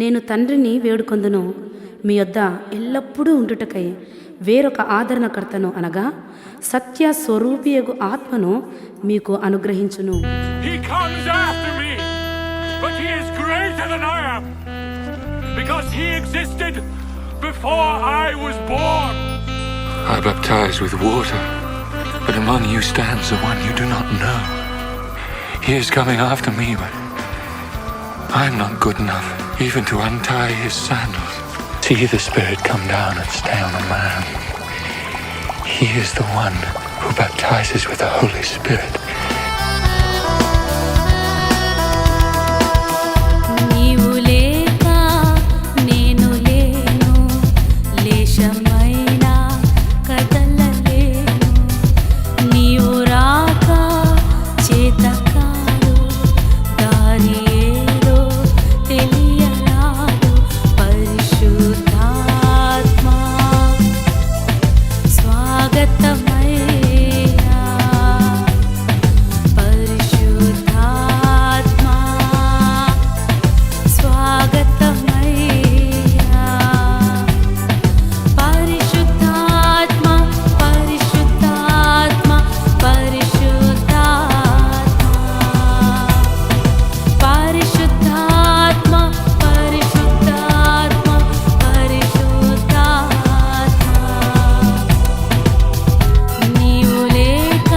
నేను తండ్రిని వేడుకొందును, మీ యొద్ద ఎల్లప్పుడూ ఉండుటకై వేరొక ఆదరణకర్తను అనగా సత్య స్వరూపియగు ఆత్మను మీకు అనుగ్రహించును. He comes after me, but he is greater than I am, because he existed before I was born. I baptize with water, but among you stands the one you do not know. He is coming after me, but I am not good enough even to untie his sandals. See the Spirit come down and stay on a man. He is the one who baptizes with the Holy Spirit. నీవు లేక నేను లేను, లేశమైనా కదలలేను. నీవు రాక చేతకాదు, దారి ఏదో తెలియరాదు. పరిశుద్ధాత్మా స్వాగతమయ్యా, పరిశుద్ధాత్మా స్వాగతమయ్యా. పరిశుద్ధాత్మా పరిశుద్ధాత్మా పరిశుద్ధాత్మా పరిశుద్ధాత్మా పరిశుద్ధాత్మా పరిశుద్ధాత్మా. నీవు లేక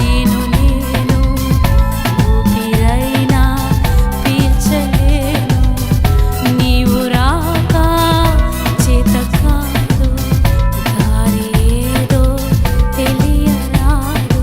నేను లేను, ఊపిరైనా పీల్చలేను. నీవు రాక చేతకాదు, దారి ఏదో తెలియరాదు.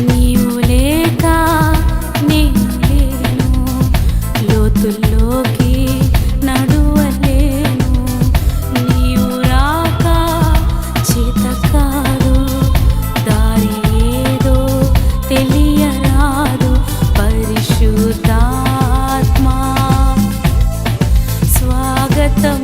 నీవు లేక నేను లేను, లోతుల్లోకి నడువలేను. నీవు రాక చేతకాదు, దారి ఏదో తెలియరాదు. పరిశుద్ధాత్మా స్వాగతం